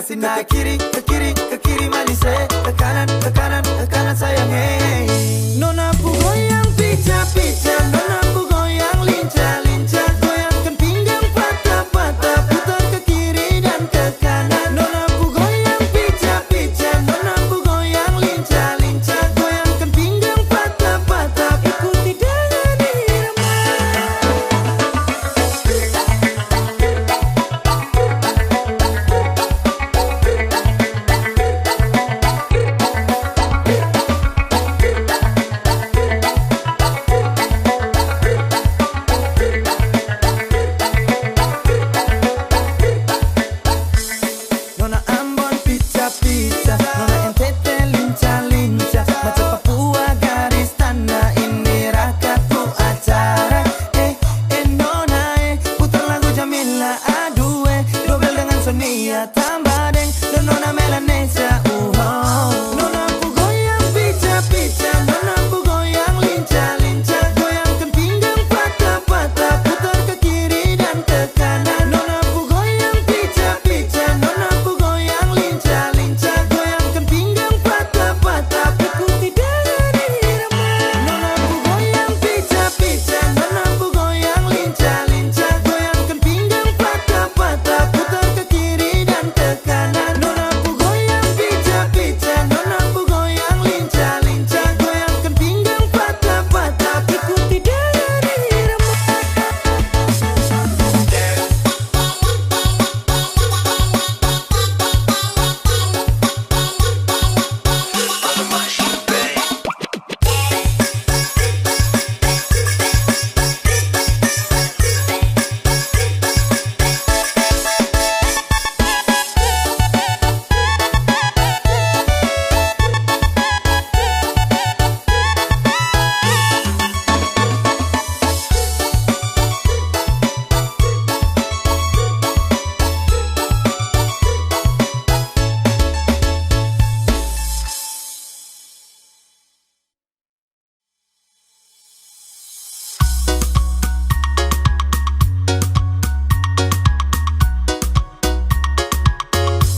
kasih naik ke kiri manis ke kanan sayang Nona pu goyang pica Nona pu goyang lincah goyangkan pinggang patah putar ke kiri dan ke kanan Nona pu goyang pica Nona pu goyang lincah goyangkan pinggang patah ikuti dengan irama Nona Ambon pica Nona NTT lincah macam Papua garis tanda ini rakatku acara Nona putar lagu Jamila aduh dobel dengan Sonia tambah deng dan Nona Melanesia Nona pu goyang pica Nona pu goyang lincah goyangkan pinggang patah putar ke kiri dan ke kanan Nona pu goyang pica Nona pu goyang lincah goyangkan pinggang patah ikuti dengan irama Nona pu goyang pica Nona pu goyang lincah goyangkan pinggang patah putar ke kiri dan ke kanan Nona pu goyang pica Nona pu goyang lincah goyangkan pinggang patah ikuti dengan irama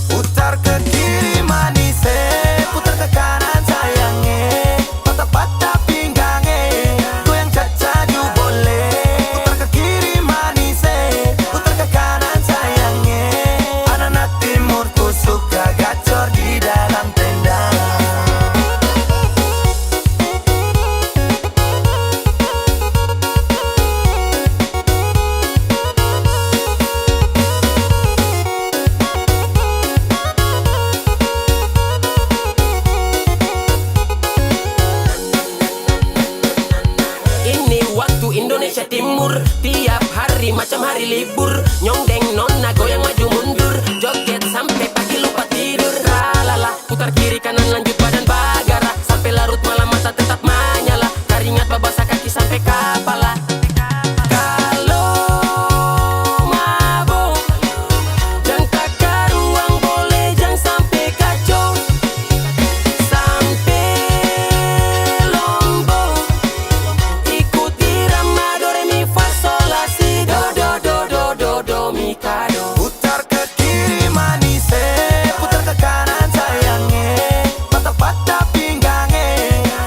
Putar ke kiri manis putar ke kanan sayang patah pinggang goyang cacaju boleh putar ke kiri manis putar ke kanan sayang anak timurku suka gacor di dalam tenda Ini waktu Indonesia Timur, tiap hari macam hari libur. Nyongdeng nona goyang maju mundur, joget sampai pagi lupa tidur. Lalala, putar kiri kanan lanjut badan bagara, sampai larut malam mata tetap menyala. Keringat babasa kaki sampai kepala. Kalau mabuk, jangan takar ruang boleh, jangan sampai kacau. Sampai lombok, ikut irama do re mi fa sol la si do mi ka do. putar ke kiri manis putar ke kanan sayang patah pinggang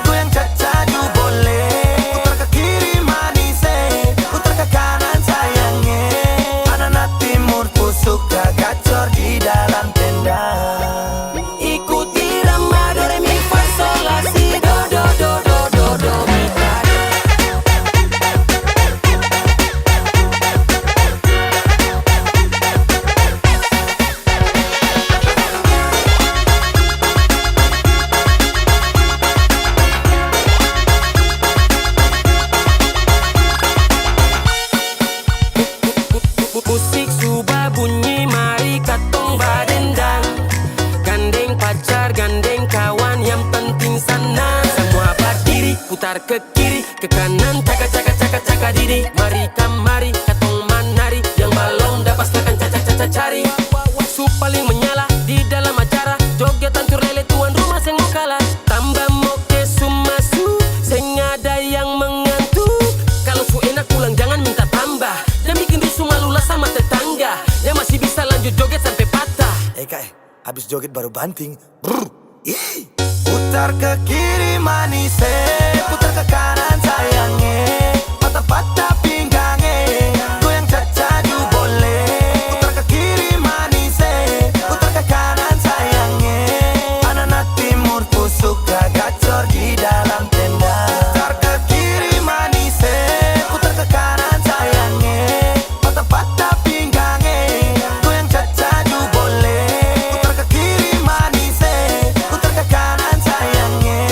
goyang cacaju boleh putar ke kiri manis putar ke kanan sayang anak timurku suka gacor di dalam tenda Ikut irama do re mi fa sol la si do mi ka do. habis joget baru banting. Brr. Ih. Putar ke kiri manis, putar ke kanan sayangnya, patah-patah pinggangnya, goyang cacadu boleh. Putar ke kiri manis, putar ke kanan sayangnya, anak-anak timur tuh suka gacor di dalam tenda. Putar ke kiri manis, putar ke kanan sayangnya, patah-patah pinggangnya, goyang cacadu boleh. Putar ke kiri manis, putar ke kanan sayangnya,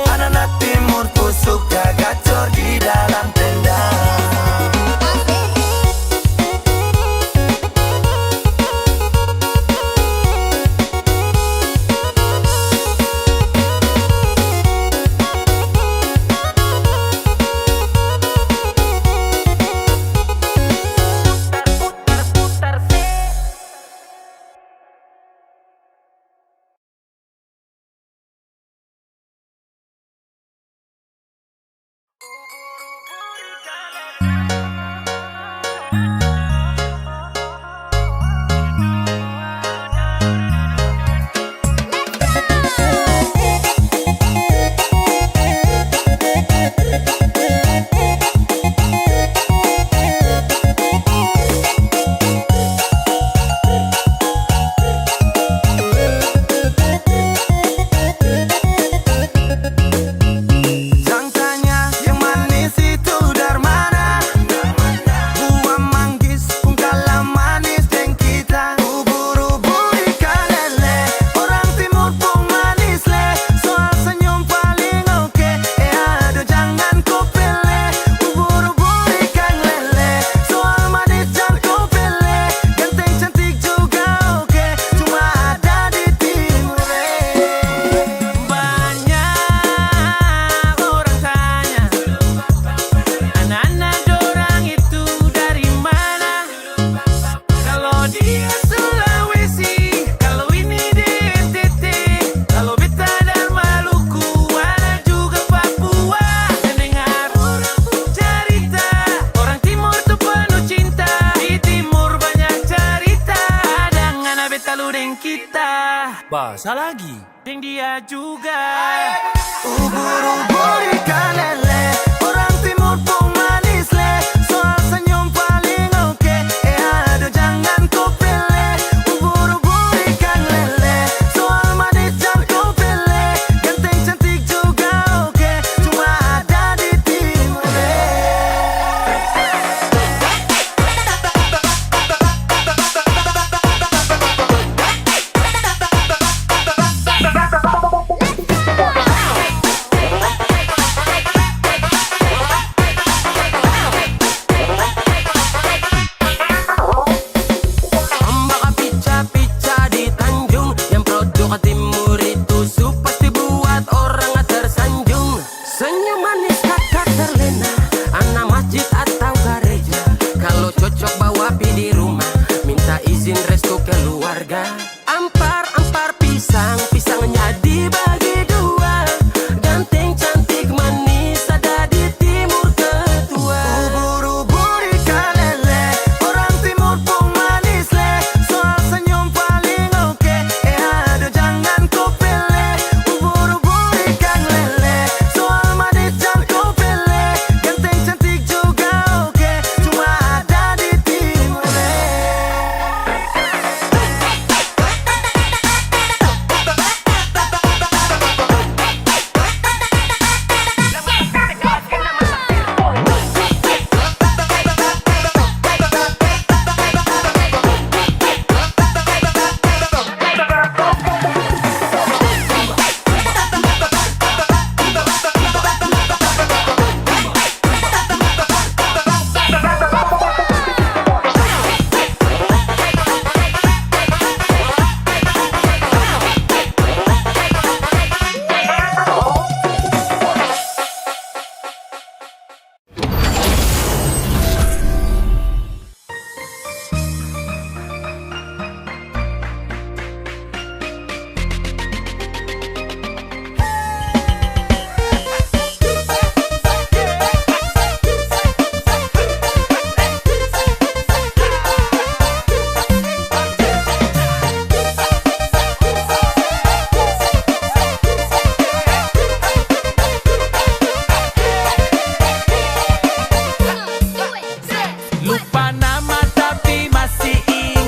anak-anak timur tuh suka gacor di dalam tenda. Jangan tanya yang manis itu dari mana, buah manggis pun kalah manis dengan kita. Ubur-ubur ikan lele, orang timur pun manis le, soal senyum paling oke. Aduh jangan kau pilih, ubur-ubur ikan lele, soal manis jangan kau pilih, ganteng cantik juga oke, cuma ada di timur. Banyak orang tanya, anak-anak dorang itu dari mana? Kalau dia Sulawesi, kalau ini di NTT, kalau beta dari Maluku, ada juga Papua. Dan dengar orang pun cerita, orang timur tuh penuh cinta, di timur banyak cerita, dengan beta lu dan kita. Bahasa lagi, dan dia juga. Ubur-ubur ikan lele, orang timur pun manis le, soal senyum paling oke. Aduh jangan kau pilih, ubur-ubur ikan lele, soal manis jangan kau pilih, ganteng cantik juga oke, cuma ada di timur. Mbak pica-pica di Tanjung, yang produk timur itu pasti buat orang tersanjung. Senyum manis kakak terlena, anak masjid atau gereja, kalau cocok bawa pi di rumah, minta izin restu keluarga. Ampar-ampar pisang, pisangnya dibagi dua, ganteng cantik manis ada di timur ketua. Ubur-ubur ikan lele, orang timur pun manis le, soal senyum paling oke. Aduh jangan kau pilih, ubur-ubur ikan lele, soal manis jangan kau pilih, ganteng cantik juga oke, cuma ada di timur.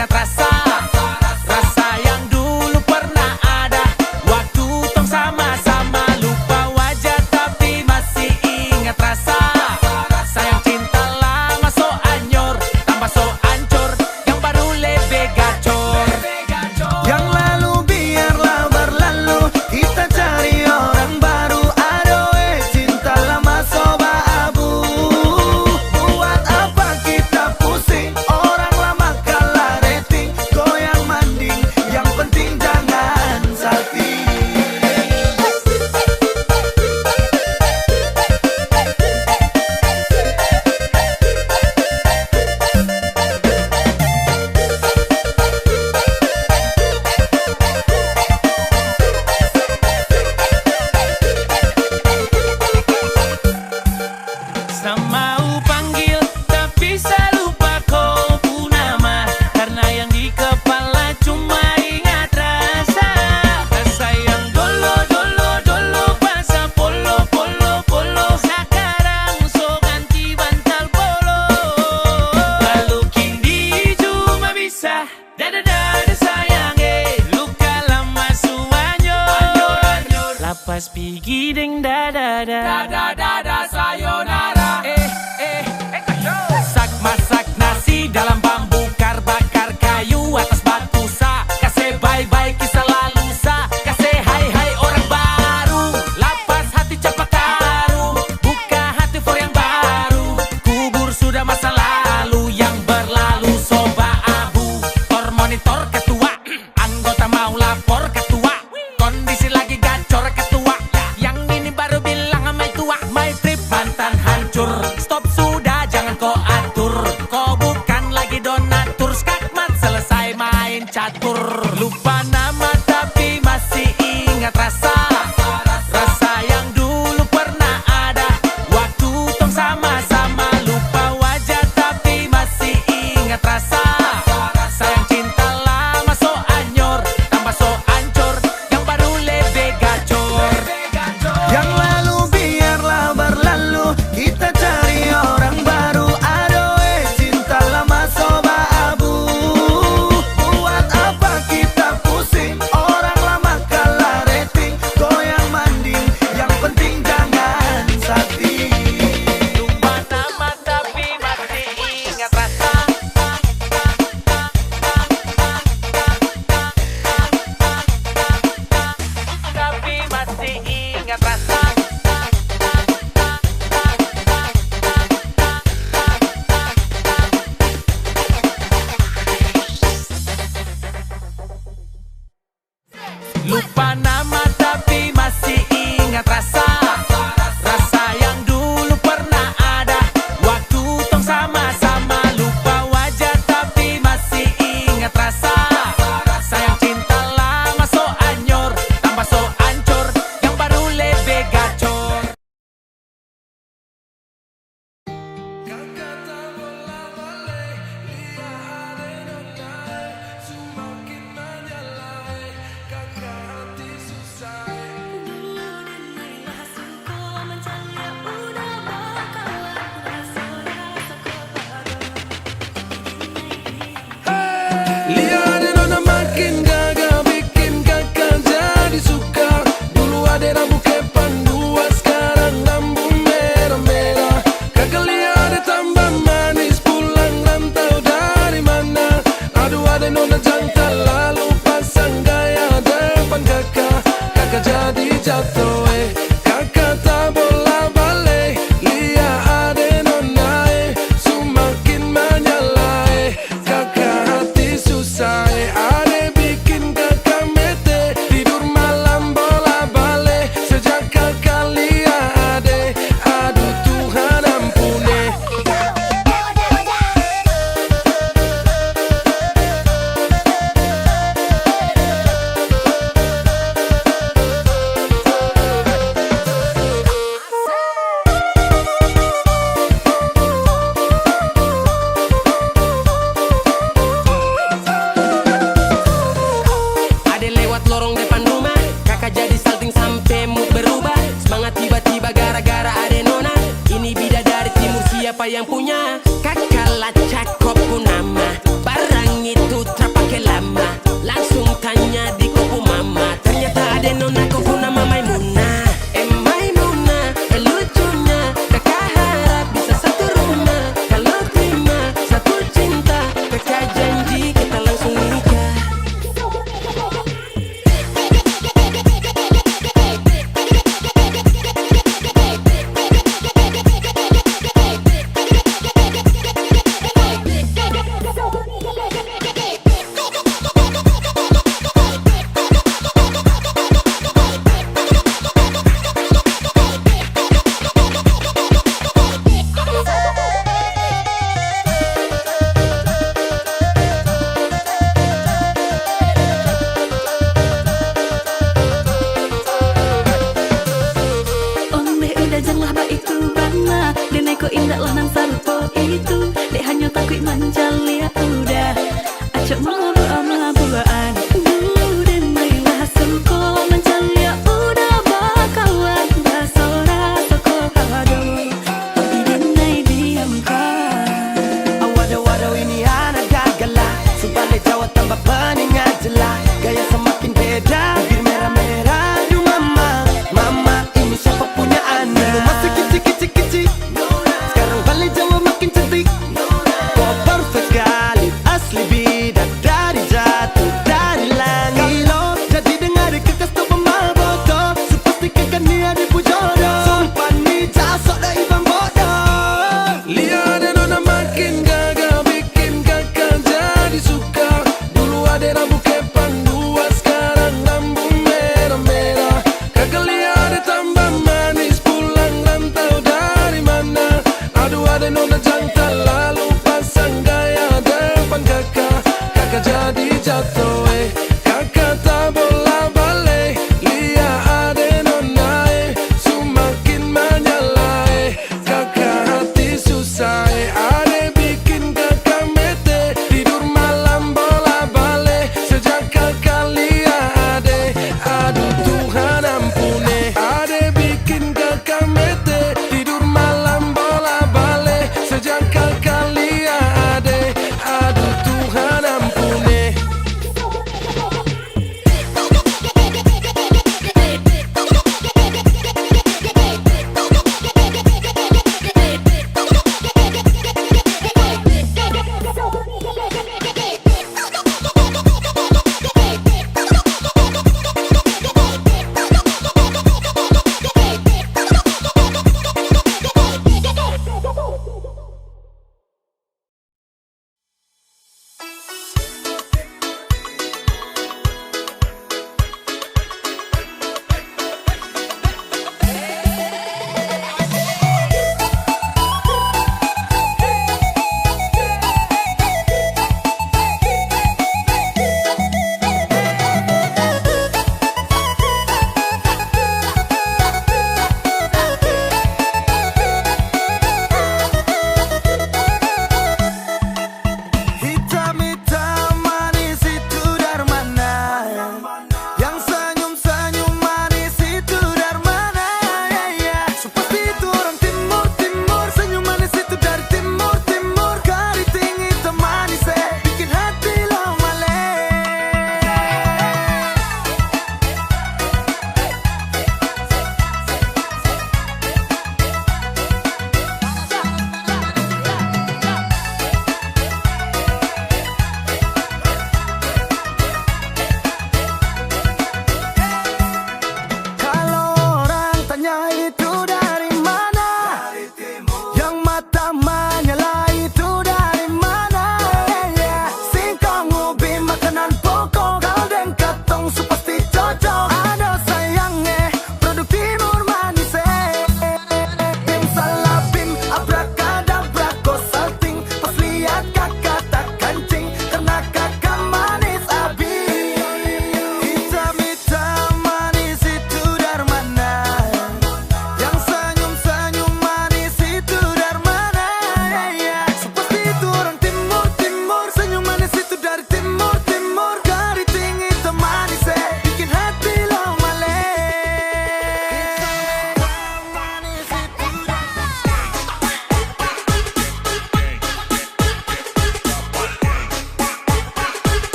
ingat rasa yang dulu pernah ada. Waktu tong sama-sama lupa wajah tapi masih ingat rasa. Sayang cinta lama so anyor, tambah so ancur, yang baru lebih gacor. Yang lalu biarlah berlalu, kita cari orang baru. Adoe cinta lama soba abu. Buat apa kita pusing, orang lama kalah rating. Goyang manding, yang penting jangan salting. Mau panggil tapi saya lupa kau pun nama, karena yang di kepala cuma ingat rasa. Rasa yang dolo dolo dolo bahasa polo polo polo, sekarang so ganti bantal polo. Lalu kini cuma bisa dada dada sayang, luka lama suanyor. Lapas pigi deng dada dada sayonara. Masak nasi dalam bambu bakar kayu atas batu sa. Kasih bye-bye kisah lalu sa. Kasih hai-hai orang baru. Lapas hati cepat taruh, buka hati for yang baru. Kubur sudah masa lalu yang berlalu soba abu. Tor monitor ketua, anggota mau lapor ketua. Kondisi lagi gacor ketua, yang ini baru bilang sama tua. My trip mantan hancur, stop sudah jangan kau atur. Kau bukan lagi donatur, skakmat selesai main catur. Lupa nama tapi masih ingat rasa. Rasa yang dulu pernah ada. Waktu tong sama-sama lupa wajah tapi masih ingat rasa. Sayang cinta lama so anyor, tambah so ancur, yang baru lebih gacor. Yang lalu biarlah berlalu, kita cari orang baru. Adoe cinta lama soba abu. Buat apa kita pusing,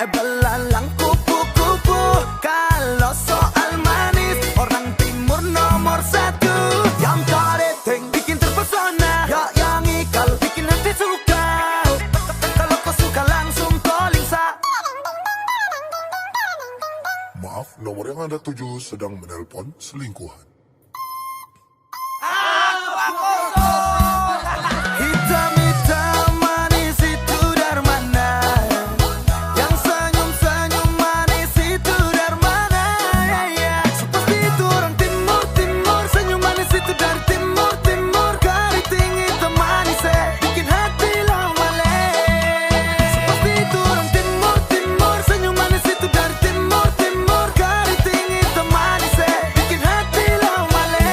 belalang kupu-kupu. Kalau soal manis, orang timur nomor satu. Yang kareteng bikin terpesona, yang ikal bikin hati suka. Kalau kau suka langsung calling sa. Maaf, nomor yang Anda tuju sedang menelpon selingkuhan. Hitam-hitam manis itu dari mana? Yang senyum-senyum manis itu dari mana? Pasti itu orang timur, timur. Senyum manis itu dari timur, timur. Keriting hitam manis bikin hati lomale. Pasti itu orang timur, timur. Senyum manis itu dari timur, timur. Keriting hitam manis bikin hati lomale.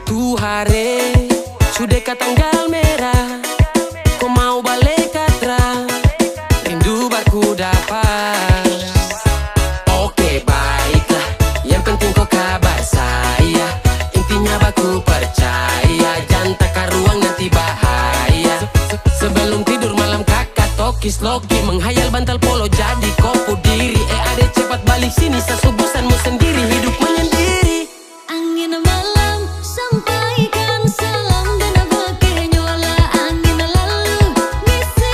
Tuhare sudah ke tanggal merah, kau mau balik katra, rindu baru dapat. Oke baiklah, yang penting kau kabar saya, intinya baku percaya, jangan takar ruang nanti bahaya. Sebelum tidur malam kakak tokis loki, menghayal bantal polo jadi kopu diri. Ade cepat balik sini, sasubusanmu sendiri, hidup menyendiri. Angin malam sampaikan salam dan bagai nyola angin lalu, misi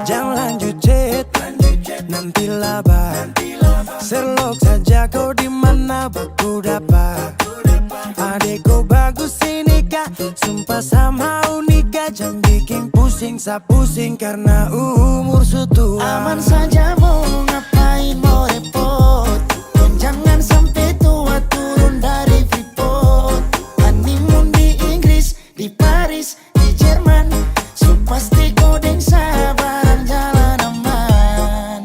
Jangan lanjut chat, nanti laba. Serlok saja kau di mana baku dapat. Adekku bagus ini kak, sumpah sama unika. Jangan bikin pusing, pusing karena umur sutua. Aman saja mau ngapain mau repot. Dan jangan sampai tua turun dari Freeport. Honeymoon di Inggris, di Paris, di Jerman. So pasti kau deng sabaran jalan aman.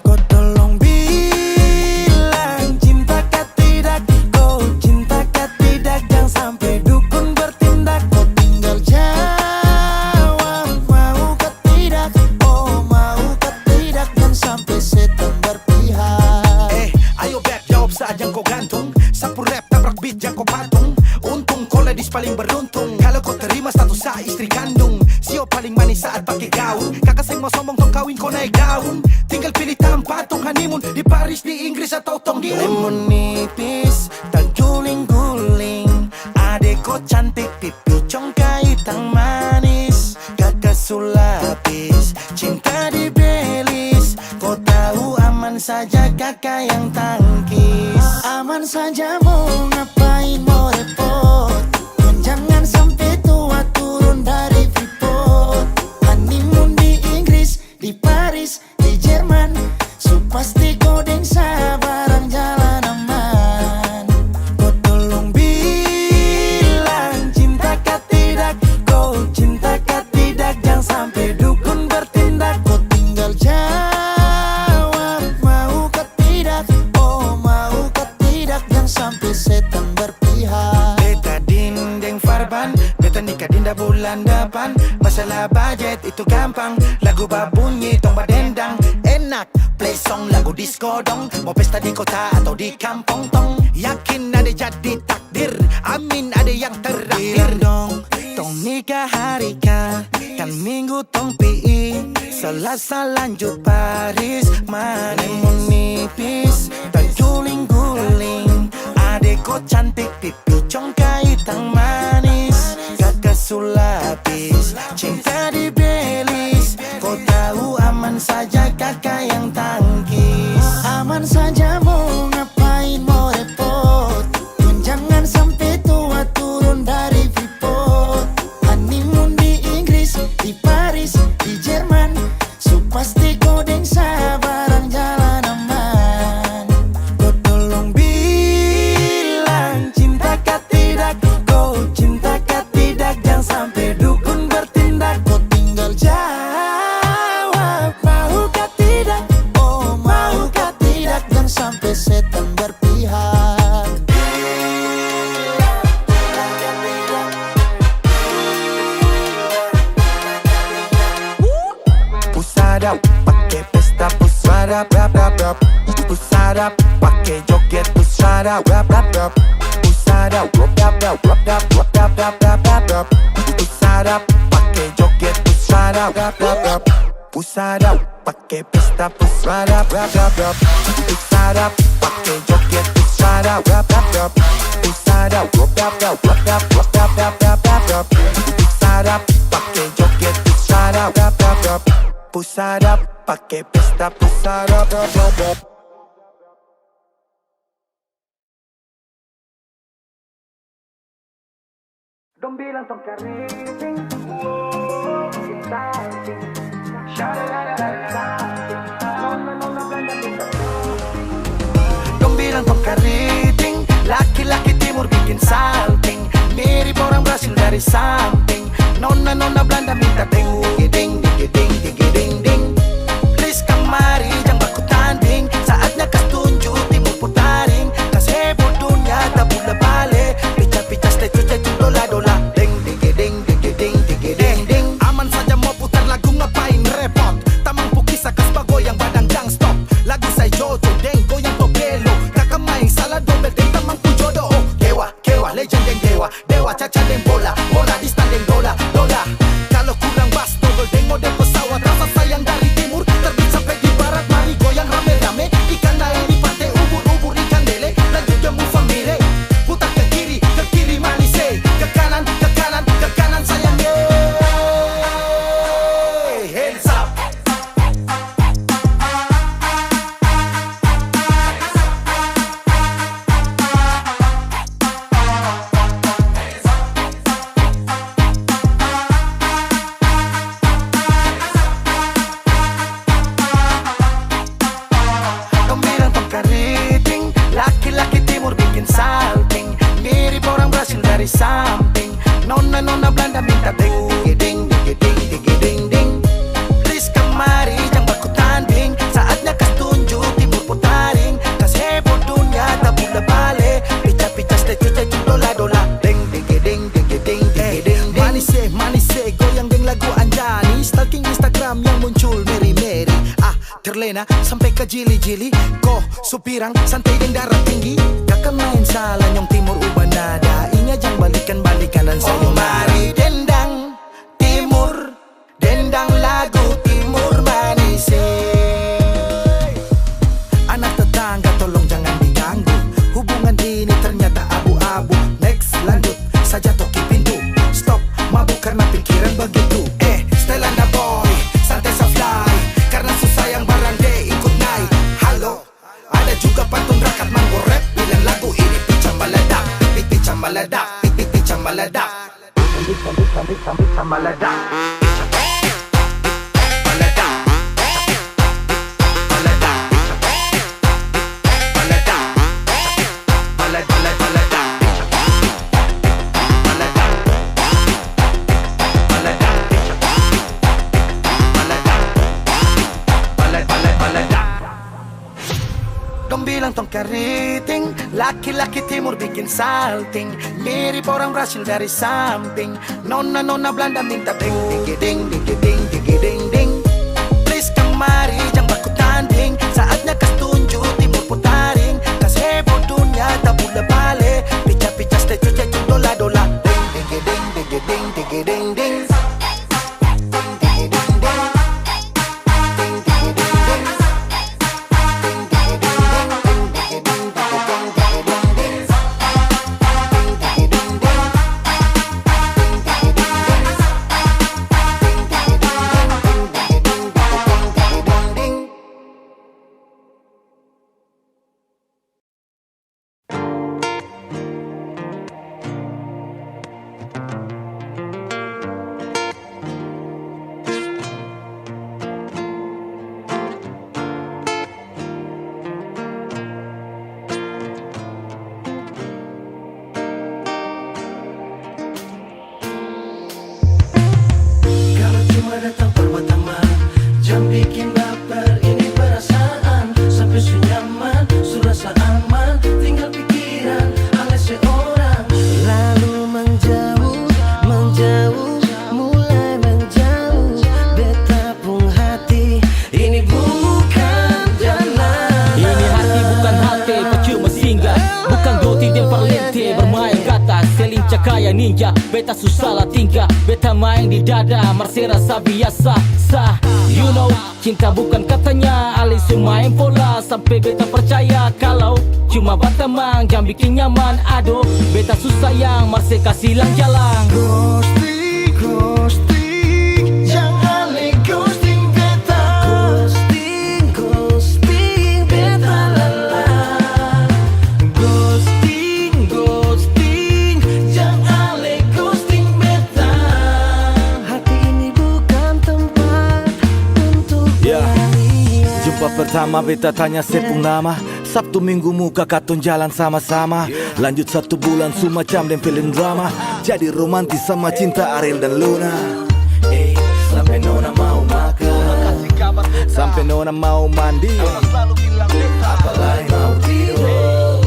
Kau tolong bilang cinta kah tidak. Kau cinta kah tidak. Jangan sampai dukun bertindak. Kau tinggal jawab mau kah tidak. Oh mau kah tidak. Dan sampai setan berpihak. Ayo beb jawab saja kau gantung. Sapu rap tabrak beat jangan kau patung. Untung kau ladies paling beruntung. Kalau kau terima status sa istri kandung. Sio paling manis saat pakai gaun. Kakak seng mau sombong tong kawin kau naik daun. Tinggal pilih tempat tong honeymoon. Di Paris, di Inggris atau tong di Lemon nipis, tak guling-guling. Adekku cantik, pipi congkai tang manis. Kakak sulapis, cinta di Belis. Kau tahu aman saja kakak yang tangkis. Aman saja mau ngapain mau repot. Dan jangan sampai tua turun dari Freeport. Honeymoon di Inggris, di Paris, di Jerman. So pasti kau deng sabaran jalan aman. Kau tolong bilang cinta kah tidak. Kau cinta kah tidak. Jangan sampai dukun bertindak. Kau tinggal jawab mau kah tidak. Oh mau kah tidak. Jangan sampai setan berpihak. Beta dinding farban, beta nikah dinda bulan depan. Masalah budget itu gampang. Lagu babunyi tong badendang. Enak play song lagu disco dong. Mau pesta di kota atau di kampung tong. Yakin ada jadi takdir, amin ada yang terakhir dong. Tong nikah hari kah, kan minggu tong PI. Selasa lanjut Paris, honeymoon nipis, tak guling-guling. Adekku cantik, pipi congkai tang manis. Kakak sulapis, cinta di Belis. Kau tahu aman saja kakak yang tangkis. Aman saja mau ngapain mau repot. Dan jangan sampai tua turun dari Freeport. Honeymoon di Inggris, di Paris, di Jerman. So pasti kau deng sabaran jalan aman. Kau tolong bilang cinta kah tidak. Kau cinta kah tidak. Jangan sampai dukun bertindak. Kau tinggal Jawab mau kah tidak. oh mau kah tidak. Dan sampai setan berpihak. Pusada pakai pesta pusada rap rap rap. Pusada pakai joget pusada rap rap rap. Pusada rap rap rap rap rap rap rap rap rap rap. Pusada pakai joget pusada rap rap rap. Pusada pakai pesta pusada rap rap rap. Pusada pakai joget pusada rap rap rap. Pusada rap rap rap rap rap rap rap rap rap rap. Pusada pakai joget pusada rap rap rap. Pusada pakai pesta pusada rap rap rap. Dong bilang tong kariting, oh, cinta ting, dong bilang tong kariting, laki-laki timur bikin salting, mirip orang Brasil dari samping. Nona Belanda minta ding ding ding ding ding ding ding. Please kemari jangan baku tanding, saatnya kas tunjuk timur putaring. Kas heboh dunia tak boleh balik, pica-pica stay dola-dola. Ding ding ding ding ding ding ding ding. Aman saja mau putar lagu ngapain repot. Tamang pukisa kas bagoyang badang gang stop. Lagu saya Jojo deng goyang topelo. Kakak main salah dobel deng tamang pujodo. Lena sampai ke Jili-Jili. Ko supirang santai deng darah tinggi. Kakak main salah nyong timur ubah nada. Ingat jang balikan dan saya mari dendang timur, dendang lagu timur manis. Anak tetangga tolong jangan diganggu. Hubungan ini ternyata abu-abu. Next lanjut saja toki pintu. Stop mabuk karena pikiran begitu. Stelanda boy santai sa fly. Karena susah yang barangde ikut naik. Halo, ada juga patung rakat manggo rap. Bilang lagu ini picam baladak. Picam baladak. Picam baladak. Picam baladak. Dong bilang tong keriting, laki-laki timur bikin salting. Mirip orang Brasil dari samping. Nona Belanda minta ding ding ding ding ding ding ding ding. Please kemari jangan baku tanding. Saatnya kas tunjuk timur putaring. Kas heboh dunia tak pula balik. Pica-pica statue jatuh dola-dola. Ding ding ding ding ding ding ding ding. Datang pertama jam bikin baper ini perasaan sampai sunyaman surasa aman tinggal pikiran alias seorang Lalu menjauh mulai menjauh. Beta pun hati ini bukan jalan. Ini hati bukan hati, percuma singgah. Bukan goti dan parlente bermain kata. Selincah kayak ninja, beta susah lah tingkah. Beta main di dada, masih rasa biasa sah. You know, cinta bukan katanya. Alis main pola, sampai beta percaya kalau cuma batamang jam bikin nyaman. Aduh, beta susah yang masih kasih lang jalan. Ghosting, jangan le ghosting beta. Ghosting beta lala. Ghosting, jangan le ghosting beta. hati ini bukan tempat untuk Jumpa pertama beta tanya sepung nama. Sabtu minggu muka katon jalan sama-sama. Lanjut 1 bulan semacam dan film drama. Jadi romantis sama cinta Ariel dan Luna. Sampai nona mau makan, sampai nona mau mandi, apalagi mau tidur.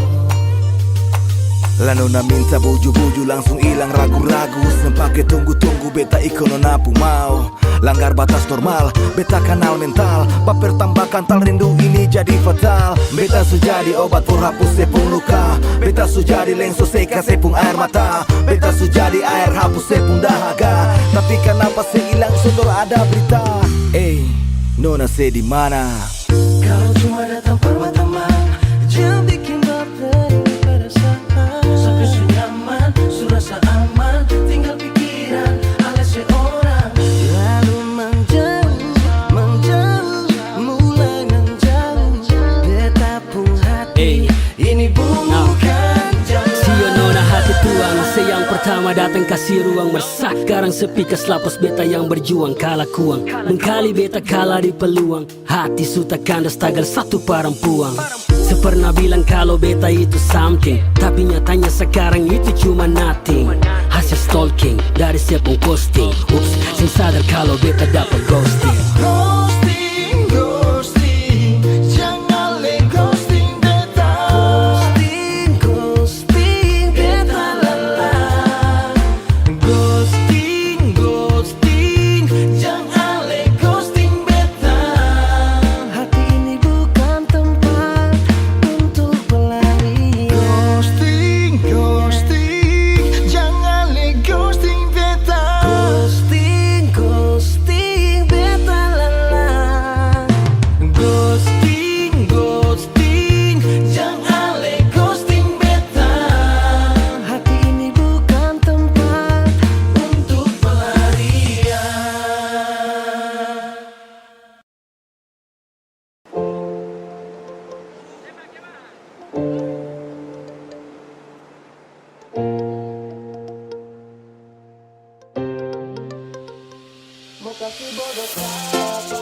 La nona minta buju-buju langsung hilang ragu-ragu. Sempake tunggu-tunggu beta ikut nona pu mau. Langgar batas normal, beta kanal mental. Paper tambahkan tal rindu ini jadi fatal. Beta sujadi obat pour hapus sepung luka. Beta sujadi lenso seka sepung air mata. Beta sujadi air hapus sepung dahaga. Tapi kenapa sehilang sundor ada berita. Nona se di mana? Kalau cuma datang pertama jam bikin baper ini perasaan sampai sunyaman surasa aman tinggal pikiran alias seorang. Lalu menjauh mulai menjauh. Beta pun hati Ini bukan jalan. Sio nona hati tuang, yang pertama datang kasih ruang. Sekarang sepi keselapus beta yang berjuang kalah kuang. Mengkali beta kalah di peluang. Hati suta kandas tagal satu perempuan. Sepernah bilang kalau beta itu something, tapi nyatanya sekarang itu cuma nothing. Hasil stalking dari siapun posting. Ups, sing sadar kalau beta dapat ghosting. Ghosting, jangan le ghosting beta. Ghosting beta lala. Ghosting, jangan le ghosting beta. hati kasih bodoh siapa?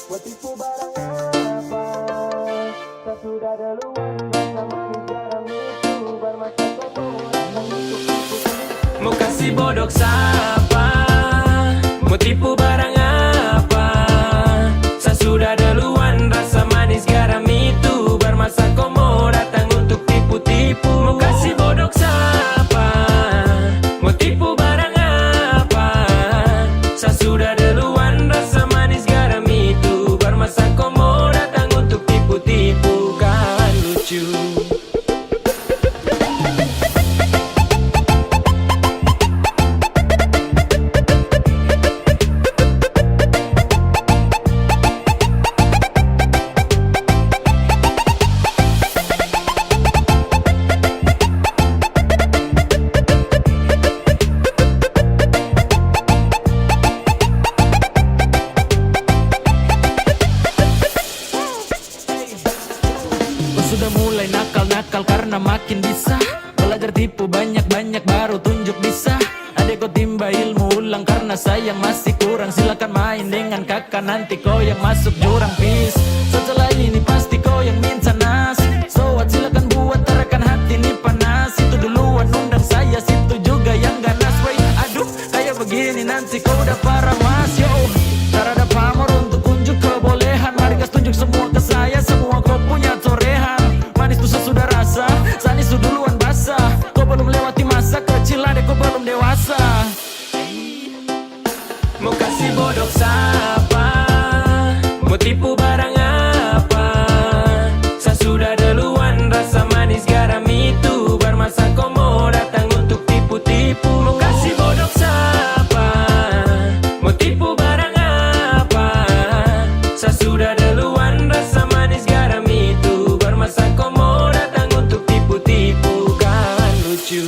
Buat tipu barang apa? Tak sudah duluan rasa manis garam itu bermata kotor datang untuk tipu. Mau kasih bodoh siapa? Mau tipu barang apa? Saya sudah duluan rasa manis garam itu bermasa komo datang untuk tipu-tipu. Mau kasih bodoh siapa? Mau tipu barang apa? Saya sudah duluan rasa manis garam itu bermasa komo datang untuk tipu-tipu. Kan lucu. Sudah mulai nakal-nakal karena makin bisa belajar tipu banyak-banyak baru tunjuk bisa. Adek kau timba ilmu ulang karena sayang masih kurang. Silakan main dengan kakak nanti kau yang masuk jurang pis. Setelah ini pasti kau yang minta nas. So what silakan buat terakan hati ini panas. Itu duluan undang saya situ juga yang ganas. Wait aduh kayak begini nanti kau udah parah mas yo. Tak ada pamor untuk unjuk kebolehan. Mari gas tunjuk semua ke saya. Semua kau punya torehan. Manis tuh sudah rasa, Sani sudah duluan basah. Kau belum lewati masa kecil, adek kau belum dewasa. Mau kasih bodoh siapa? Mau tipu barang apa? Saya sudah duluan rasa manis garam itu bermasa komo datang untuk tipu-tipu. Mau kasih bodoh siapa? Mau tipu barang apa? Saya sudah duluan rasa manis garam itu bermasa komo datang untuk tipu-tipu. Kan lucu.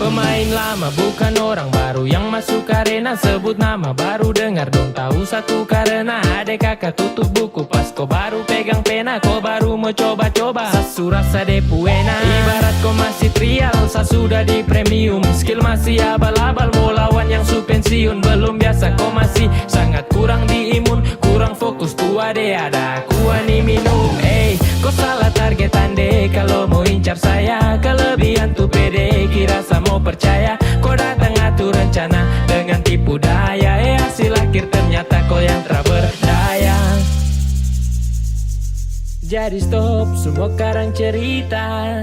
Pemain lama bukan orang baru yang masuk arena. Sebut nama baru dengar dong tahu satu karena adek kakak tutup buku pas kau baru pegang pena. Kau baru mau coba-coba sasu rasa depuena. Ibarat kau masih trial sa sudah di premium. Skill masih abal-abal mau lawan yang su pensiun. Belum biasa kau masih sangat kurang di imun. Kurang fokus tu ade ada kuah nih minum. Kau salah target ande kalau mau incar saya. Kelebihan tu pede kira sama mau percaya. Kau datang atur rencana dengan tipu daya. Hasil akhir ternyata kau yang tak berdaya. Jadi stop semua karang cerita.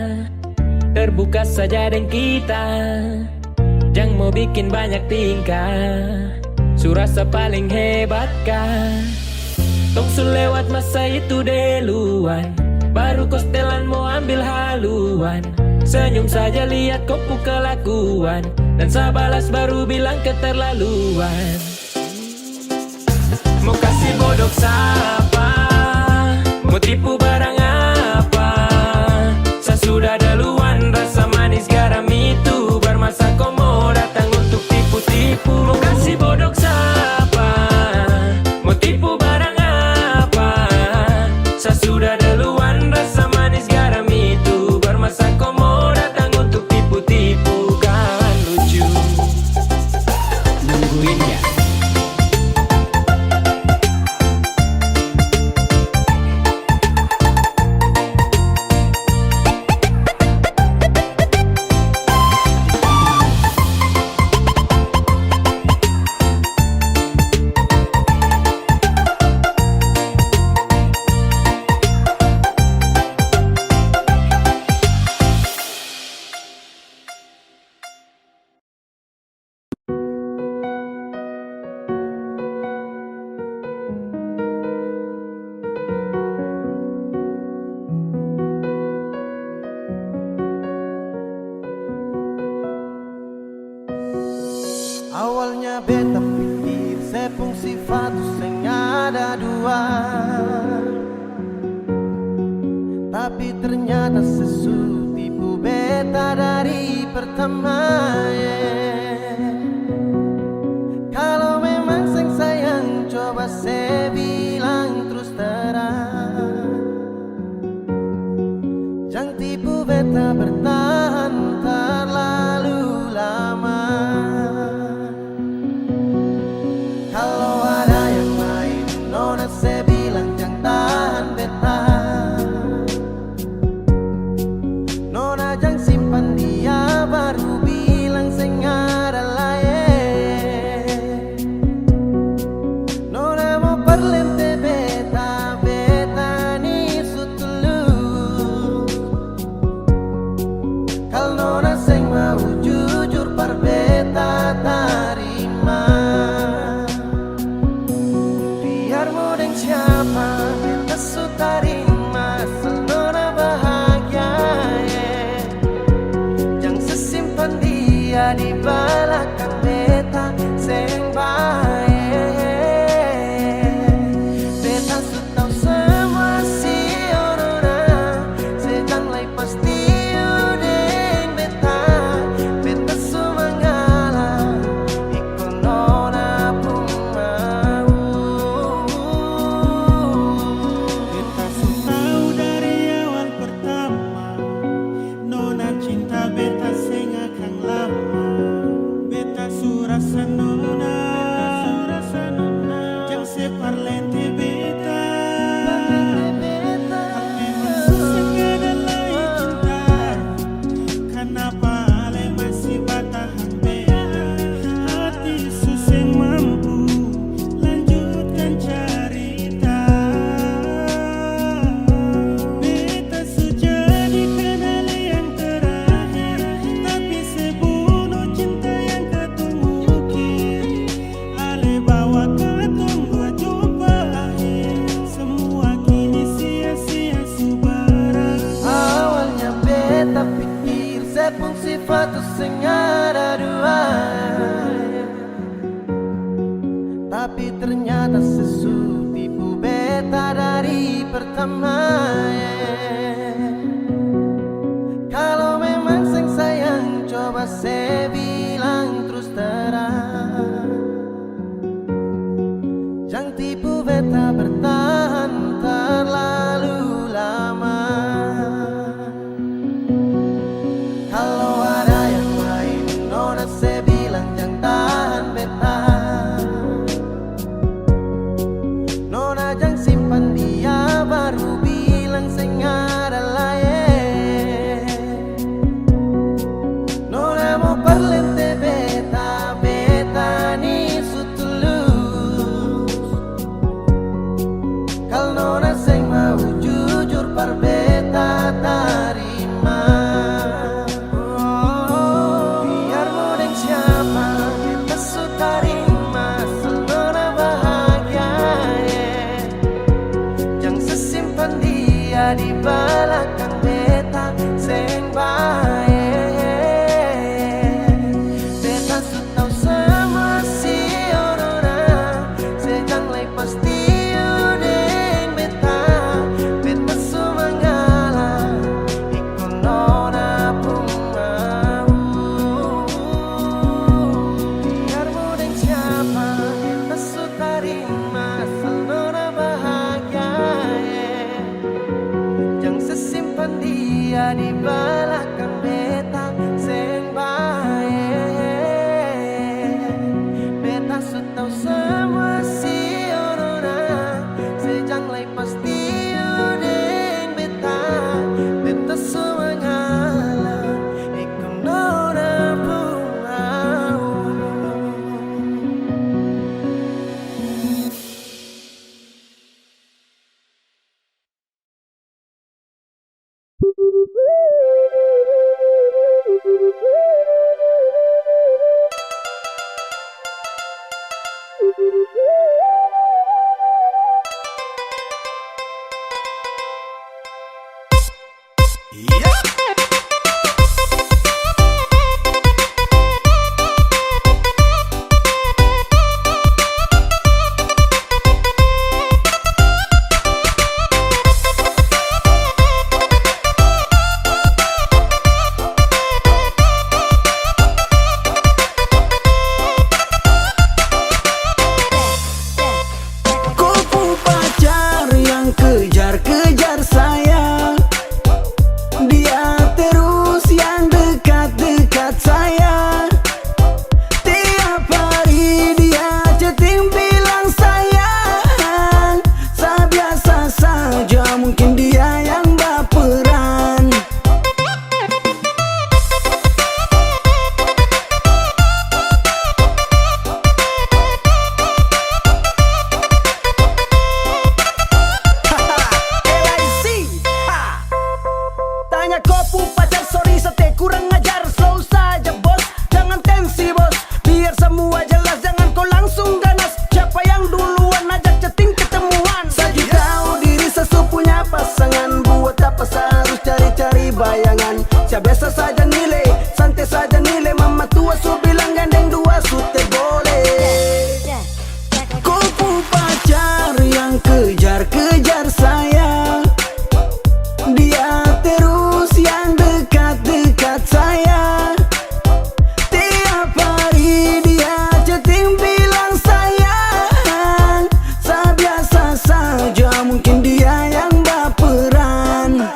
Terbuka saja dengan kita. Jangan mau bikin banyak tingkah. Surasa paling hebat kan. Tong su lewat masa itu duluan. Baru kau setelan mau ambil haluan. Senyum saja lihat kau kelakuan. Dan saya balas baru bilang keterlaluan. Mau kasih bodoh siapa? Mau tipu barang apa? Saya sudah duluan rasa manis garam itu bermasa komo datang untuk tipu-tipu. Mau kasih bodoh siapa? Mau tipu barang apa? Saya sudah duluan rasa manis garam itu bermasa komo datang untuk tipu-tipu. Kan lucu. Nungguin ya. ada dua, tapi ternyata sesu tipu beta dari pertama. Kalau memang seng sayang, coba saya bilang terus terang. Jangan tipu beta bertahan terlalu lama. Kalau ada yang lain, nona saya bilang jangan tahan beta. Nona jangan simpan dia, baru bilang saya ada lain. Nona mau perlente beta, beta ni sutulus. Kalau nona saya mau jujur par beta tarima. Biar mau deng siapa, beta su tarima asal nona bahagia. Jangan sesimpan dia di belakang beta seng baik. Beta su tahu semua si nona, sejang lai pasti udeng beta. Beta su mengalah, ikut nona pun mau. Beta su tahu dari awal pertama, nona cinta beta seng akan lama. Beta su rasa nona, jang separ lente beta. Tapi susah ada lagi cinta, kenapa ale masih bertahan beta? Hati susah mampu lanjutkan cerita. Beta sudah dikenal yang terakhir, tapi sebunuh cinta yang ketumukir. Ale bawa ketunggu jumpa akhir, semua kini sia-sia subara. Awalnya beta pikir sepung sifat tu seng ada dua, tapi ternyata sesu tipu beta dari pertama. Kalau memang seng sayang, coba saya bilang terus terang. Jangan tipu beta bertahan terlalu lama. Kalau ada yang lain, nona saya bilang jangan tahan beta. Nona jangan simpan dia, baru bilang saya ada lain. Nona mau perlente beta, beta ni sutulus. Kalau nona saya mau jujur par beta tarima. Biar mau deng siapa, beta su tarima asal nona bahagia. Jangan sesimpan dia di belakang beta seng baik. Beta su tahu semua si nona, sejang lai pasti udeng beta. Beta su mengalah, ikut nona pun mau. Biar mau deng siapa, beta su tarima asal nona bahagia. Jangan sesimpan dia di belakang beta seng baik. Beta su tahu semua si nona, sejang lai pasti udeng beta. Beta su mengalah, ikut nona pun mau. Ya biasa saja nilai, santai saja nilai. Mama tua su bilang gandeng dua su teh boleh. Kupu pacar yang kejar-kejar saya, dia terus yang dekat-dekat saya. Tiap hari dia chatting bilang sayang. Saya biasa saja, mungkin dia yang baperan.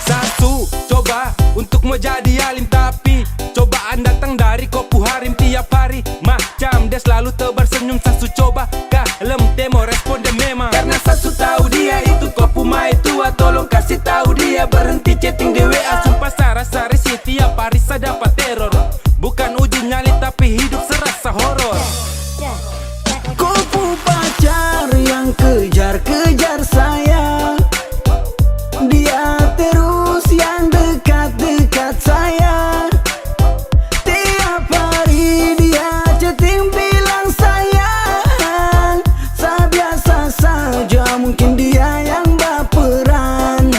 Satu, coba untuk mau jadi alim, tapi cobaan datang dari kopu harim tiap hari. Macam dia selalu tebar senyum, Sasu coba kalem temo respon dia memang. Karena Sasu tahu dia itu kopu mai tua, tolong kasih tahu dia berhenti chatting di WA. Sumpah rasa risih tiap hari saya dapat teror. Bukan uji nyali tapi hidup serasa horor. Kupu pacar yang kejar-kejar saya, dia terus yang dekat-dekat saya. Tiap hari dia chatting bilang sayang. Saya biasa saja, mungkin dia yang baperan.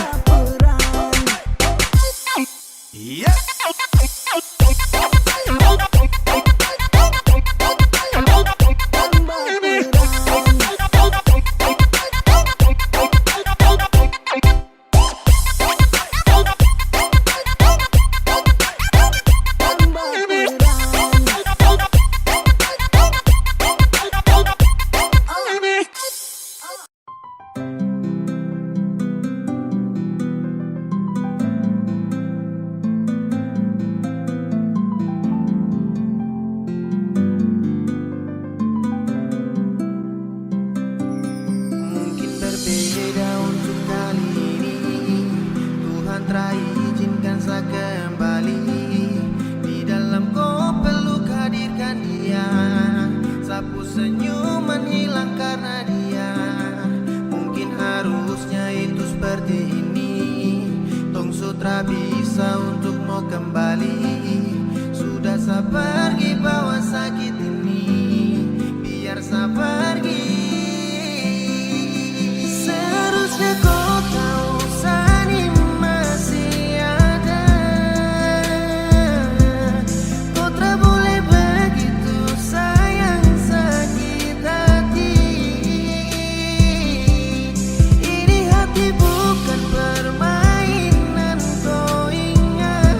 Mungkin berbeda untuk kali ini, Tuhan telah izinkan saya kembali. Di dalam kau peluk hadirkan dia, sapu senyuman hilang karena dia. Mungkin harusnya itu seperti ini, Tong Sutra bisa untuk mau kembali. Sudah saya pergi bawa sakit ini, biar saya pergi. Seharusnya kau tahu Sani masih ada. Kau tak boleh begitu sayang sakit hati. Ini hati bukan permainan, kau ingat.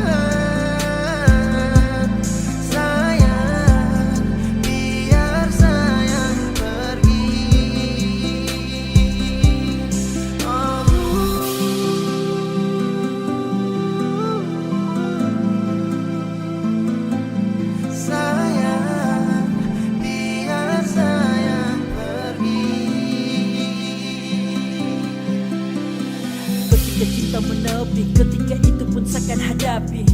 Sayang, biar sayang pergi. Sayang, biar sayang pergi. Ketika cinta menepi, ketika itu pun seakan hadapi.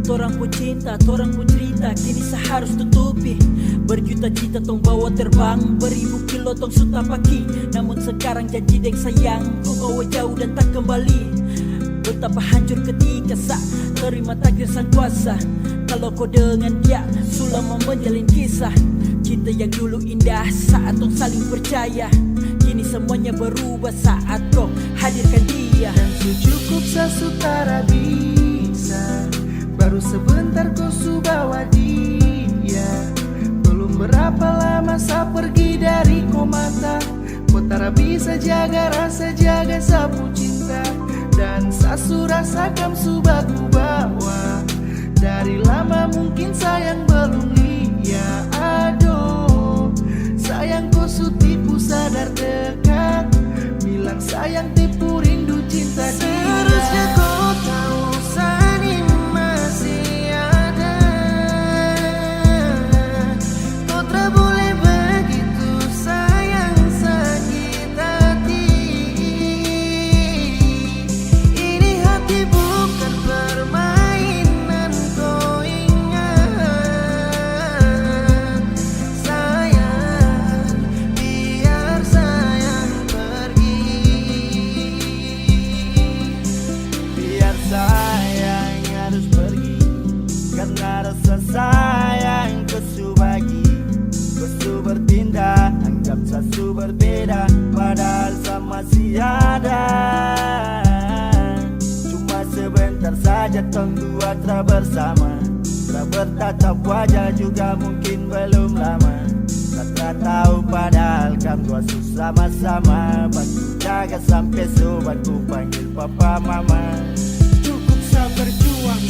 Torang pun cinta, torang pun cerita, kini seharus tutupi. Berjuta cita tong bawa terbang, beribu kilo tong suta paki. Namun sekarang janji deng sayang, ku bawa jauh dan tak kembali. Betapa hancur ketika sa terima takdir sang kuasa. Kalau kau dengan dia, selama menjalin kisah. Cinta yang dulu indah saat tong saling percaya, kini semuanya berubah saat kau hadirkan dia. Dan cukup sesutara bisa, baru sebentar kau su bawa dia. Belum berapa lama saya pergi dari kau mata, kau tara bisa jaga rasa, jaga sapu cinta. Dan sasu rasakan su baku bawa, dari lama mungkin sayang belum lihat. Aduh, sayang kau su tipu sadar dekat, bilang sayang tipu rindu cinta dia. Seharusnya kau tahu Sani masih ada. Kau tak boleh begitu sayang sakit hati. Ini hati bukan permainan, kau ingat. saja tong dua tra bersama. Tra bertatap wajah juga mungkin belum lama. Tak tahu padahal kan dua sama-sama. Bantu jaga sampai sobat ku panggil papa mama. Cukup sabar juang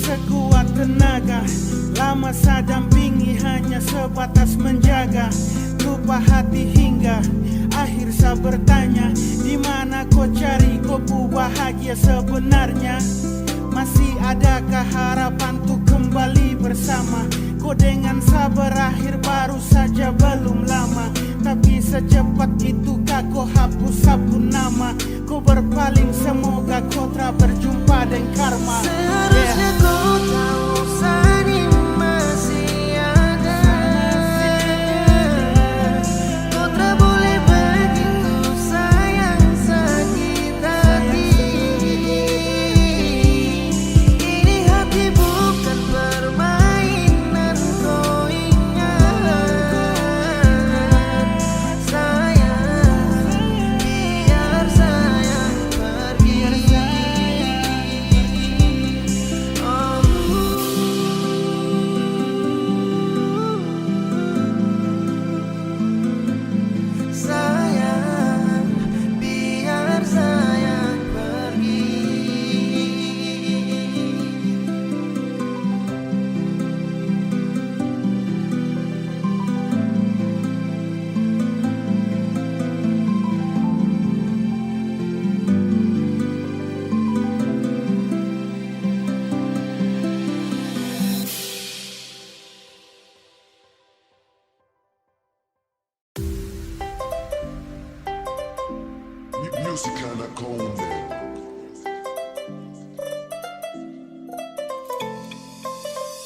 sekuat tenaga. Lama saya dampingi hanya sebatas menjaga. Lupa hati hingga akhir saya bertanya, di mana kau cari kopu bahagia sebenarnya? Masih adakah harapan untuk kembali bersama? Kau dengan saya berakhir baru saja belum lama. Tapi secepat itukah kau hapus sapu nama? Kau berpaling semoga kau tak berjumpa dengan karma. Seharusnya kau tahu Sani masih ada. Kau tak boleh begitu sayang sakit hati. Ini hati bukan permainan, kau ingat. Sayang, biar sayang pergi. Sayang, biar sayang pergi. Music kinda cold, man.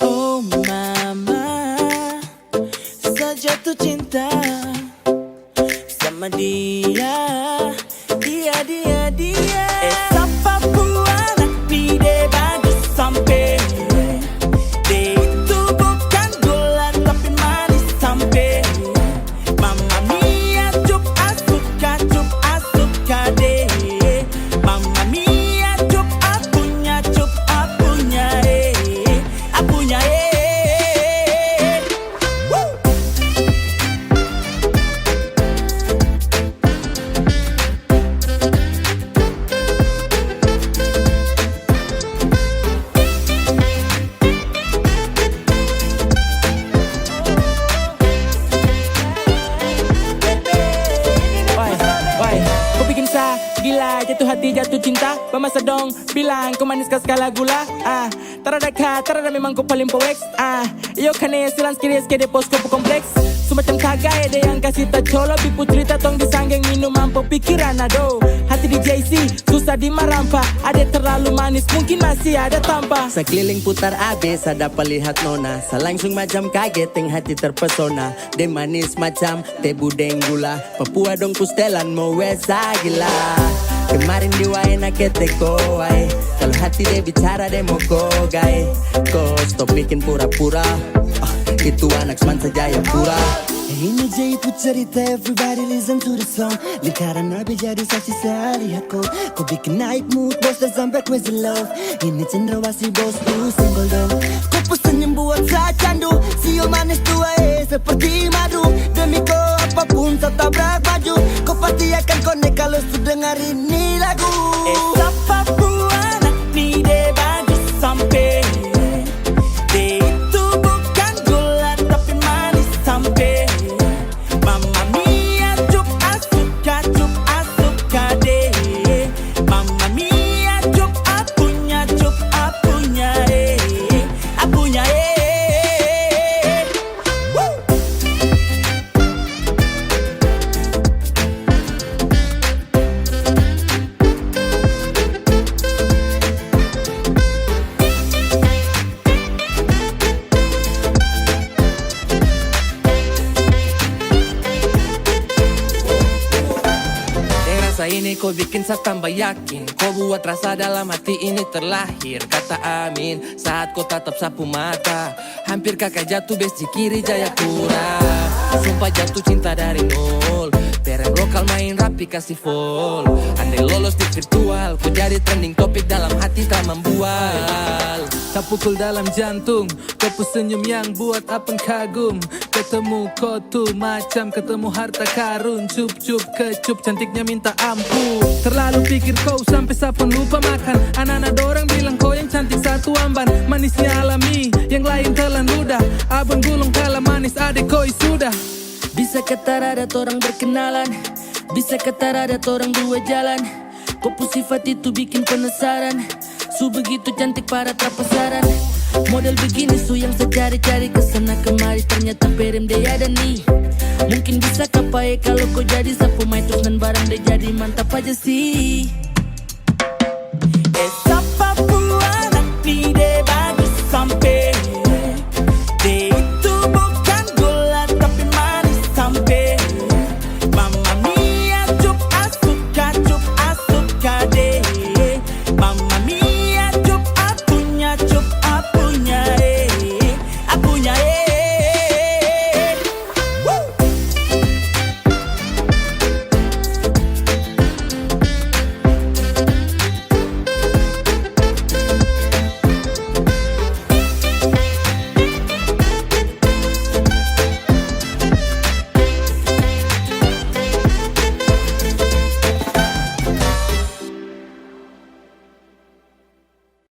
Oh mama, saya jatuh cinta sama dia. Siapa buat pide bagus sampai. Dia itu bukan gula tapi manis sampai. Mamma mia, cup asuka deh. Mamma mia, cup apunya Woo! Why, kau bikin saya gila, jatuh hati, jatuh cinta. Pemasa dong, bilang kau manis kau segala gula. Tarada ka, tarada memang kau paling poeks. Iyo kane silang skiri de pos kau kompleks. Semacam kagak ada yang kasih tak colo. Bipu cerita tong disanggeng minum mampu pikiran ado. Hati di JC, susah dimarampa. Ada terlalu manis, mungkin masih ada tanpa. Sekeliling putar abis, ada pelihat nona. Selangsung macam kaget, yang hati terpesona. De manis macam teh budeng gula. Papua dong pustelan mau wesa gila. Kemarin di waena keteko ay. Kalau hati dia bicara dia mau kogai. Kau stop bikin pura-pura. Itu anak semansa Jayapura. Ini Jayapura cerita, everybody listen to the song. Lingkaran nabi jadi saksi saya lihat kau. Kau bikin naik mood bos dan sampai crazy love. Ini cendrawasih bos tuh senggol dong. Kau pesenyum buat saya candu. Sio manis tua seperti madu. Demi kau apapun tak tabrak baju. Kau pasti akan connect kalau sudah dengar ini lagu. Siapa buat pide bagus sampai. Mamma mia, cup asuka deh. Mamma mia, cup apunya Woo! Rasa ini kau bikin saya tambah yakin. Kau buat rasa dalam hati ini terlahir. Kata amin saat kau tatap sapu mata. Hampir kakak jatuh besti kiri Jayapura. Sumpah jatuh cinta dari nol. Perem lokal main rapi kasih full. Andai lolos di virtual, kau jadi trending topik dalam hati tak membuat. terpukul dalam jantung. Kau senyum yang buat apeng kagum. Ketemu kau tuh macam ketemu harta karun. Cup-cup kecup cantiknya minta ampun. Terlalu pikir kau sampai sapun lupa makan. Anak-anak dorang bilang kau yang cantik satu amban. Manisnya alami, yang lain telan ludah. Abang gulung kalah manis adek koi sudah. Bisa kata rada orang berkenalan, bisa kata rada orang dua jalan. Kau sifat itu bikin penasaran. Su begitu cantik para tak pasaran. Model begini su yang saya cari-cari kesana kemari. Ternyata perem dia ada nih. Mungkin bisa kapai kalau kau jadi sapu mai terus dan barang dia jadi mantap aja sih.